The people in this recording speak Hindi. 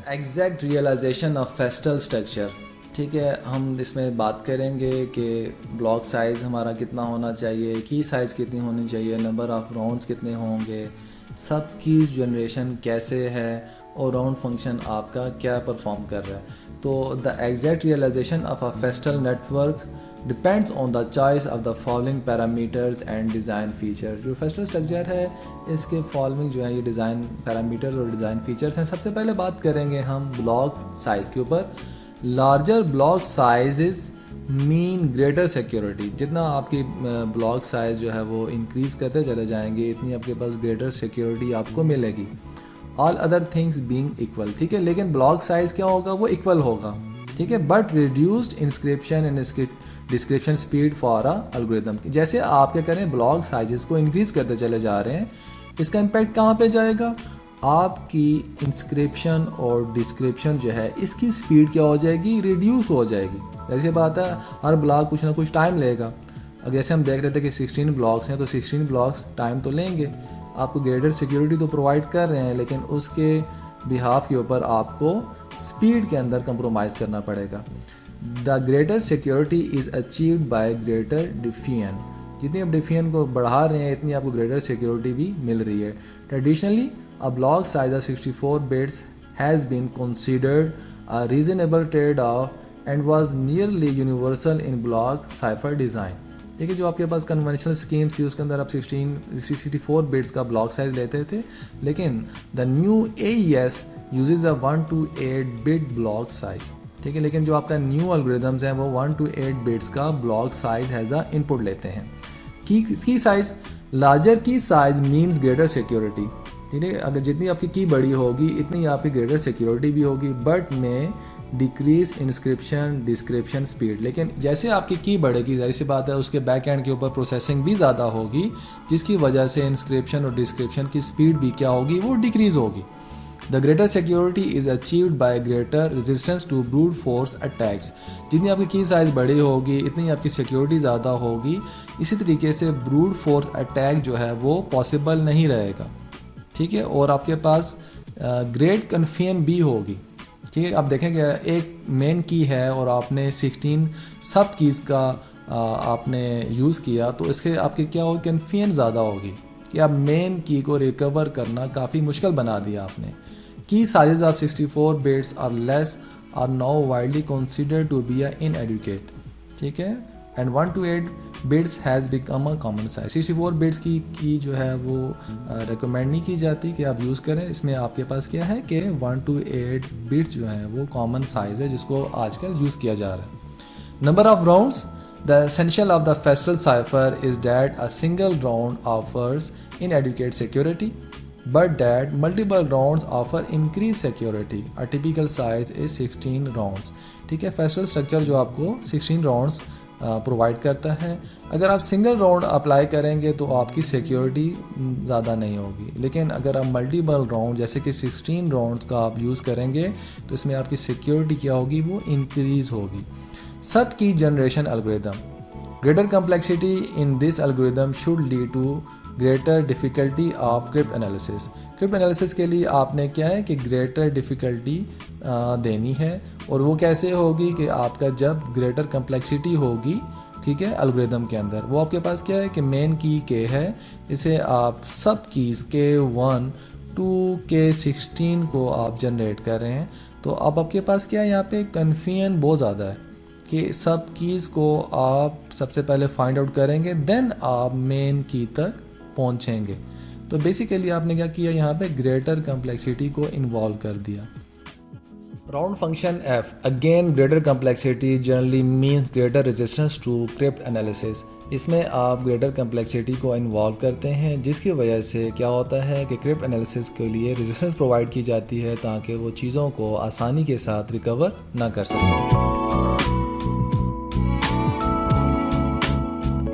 Exact realisation of Feistel structure. ठीक है, हम इसमें बात करेंगे कि ब्लॉक साइज़ हमारा कितना होना चाहिए, की साइज़ कितनी होनी चाहिए, नंबर ऑफ़ राउंड्स कितने होंगे, सब की जनरेशन कैसे है और राउंड फंक्शन आपका क्या परफॉर्म कर रहा है। तो the exact realisation of a Feistel network depends on the choice of the following parameters and design feature. जो फेस्टल स्ट्रक्चर है इसके फॉलोइंग जो है ये डिज़ाइन पैरामीटर्स और डिज़ाइन फीचर्स हैं। सबसे पहले बात करेंगे हम ब्लॉक साइज़ के ऊपर। Larger block size mean greater security. जितना आपकी ब्लॉक साइज़ जो है वो इंक्रीज़ करते चले जाएंगे, इतनी आपके पास ग्रेटर सिक्योरिटी आपको मिलेगी। All other things being equal. ठीक है, लेकिन ब्लॉक साइज़ क्या होगा, वो इक्वल होगा। ठीक है, but reduced inscription and description speed for a algorithm. जैसे आप क्या करें, ब्लॉक साइजेस को इंक्रीज़ करते चले जा रहे हैं, इसका इम्पैक्ट कहाँ पे जाएगा, आपकी इंस्क्रिप्शन और डिस्क्रिप्शन जो है इसकी स्पीड क्या हो जाएगी, रिड्यूस हो जाएगी। जैसे बात है, हर ब्लॉक कुछ ना कुछ टाइम लेगा। अब जैसे हम देख रहे थे कि 16 ब्लॉक्स हैं, तो 16 ब्लॉक्स टाइम तो लेंगे। आपको ग्रेटर सिक्योरिटी तो प्रोवाइड कर रहे हैं, लेकिन उसके बिहाफ के ऊपर आपको स्पीड के अंदर कंप्रोमाइज़ करना पड़ेगा। The greater security is achieved by greater defiant. जितनी आप डिफियन को बढ़ा रहे हैं, इतनी आपको ग्रेटर सिक्योरिटी भी मिल रही है। Traditionally a block size of 64 bits has been considered a reasonable trade-off and was nearly universal in block cipher design। देखिए, जो आपके पास कन्वेंशनल स्कीम्स थी उसके अंदर आप 64 बिट्स का ब्लॉक साइज लेते थे, लेकिन the new AES usage a 1 to 8 bit block size. ठीक है, लेकिन जो आपका न्यू एल्गोरिदम्स हैं वो 1 to 8 बिट्स का block size has a input लेते हैं। की साइज, लार्जर की साइज मीन्स ग्रेटर सिक्योरिटी। ठीक है, अगर जितनी आपकी की बड़ी होगी इतनी आपकी ग्रेटर सिक्योरिटी भी होगी, बट में डिक्रीज इंस्क्रिप्शन डिस्क्रिप्शन स्पीड। लेकिन जैसे आपकी की बढ़ेगी, जाहिर सी बात है उसके बैक एंड के ऊपर प्रोसेसिंग भी ज़्यादा होगी, जिसकी वजह से इंस्क्रिप्शन और डिस्क्रिप्शन की स्पीड भी क्या होगी, वो डिक्रीज होगी। The greater security is achieved by greater resistance to brute force attacks. जितनी आपकी की साइज़ बड़ी होगी इतनी आपकी सिक्योरिटी ज़्यादा होगी। इसी तरीके से ब्रूट फोर्स अटैक जो है वो पॉसिबल नहीं रहेगा। ठीक है, और आपके पास ग्रेट कन्फियन भी होगी। ठीक है, आप देखेंगे एक मेन की है और आपने 16 सब कीज़ का आपने यूज़ किया, तो इसके आपके क्या होगी, कन्फियन ज़्यादा होगी कि आप मेन की को रिकवर करना काफ़ी मुश्किल बना दिया आपने। Key sizes of 64 bits are less are now widely considered to be inadequate. ठीक है, and 1 to 8 bits has become a common size. 64 bits की जो है वो रिकमेंड नहीं की जाती कि आप यूज़ करें। इसमें आपके पास क्या है कि 1 to 8 बिट्स जो हैं वो कॉमन साइज़ है, जिसको आजकल यूज़ किया जा रहा है। Number of rounds, the essential of the फेस्टल cipher is that a single round offers inadequate security, but that multiple rounds offer increased security. A typical size is 16 rounds. ठीक है, फेस्टल स्ट्रक्चर जो आपको 16 राउंड्स प्रोवाइड करता है। अगर आप सिंगल राउंड अप्लाई करेंगे तो आपकी सिक्योरिटी ज़्यादा नहीं होगी, लेकिन अगर आप मल्टीपल राउंड जैसे कि 16 राउंड्स का आप यूज़ करेंगे तो इसमें आपकी सिक्योरिटी क्या होगी, वो इंक्रीज़ होगी। Subkey generation algorithm, greater complexity in this algorithm should lead to greater difficulty of cryptanalysis. Cryptanalysis के लिए आपने क्या है कि ग्रेटर डिफ़िकल्टी देनी है, और वो कैसे होगी कि आपका जब ग्रेटर कम्प्लेक्सिटी होगी, ठीक है, एल्गोरिदम के अंदर, वो आपके पास क्या है कि मेन की के है, इसे आप सब कीज़ K1 to K16 को आप जनरेट कर रहे हैं। तो अब आपके पास क्या है, यहाँ पे कन्फ्यूजन बहुत ज़्यादा है कि सब कीज़ को आप सबसे पहले फाइंड आउट करेंगे, देन आप मेन की तक पहुंचेंगे। तो बेसिकली आपने क्या किया, यहाँ पे ग्रेटर कम्प्लेक्सिटी को इन्वॉल्व कर दिया। Round function f, again greater complexity generally means greater resistance to cryptanalysis. इसमें आप ग्रेटर कम्प्लेक्सिटी को इन्वॉल्व करते हैं, जिसकी वजह से क्या होता है कि क्रिप्ट एनालिसिस के लिए रेजिस्टेंस प्रोवाइड की जाती है ताकि वो चीज़ों को आसानी के साथ रिकवर ना कर सकें।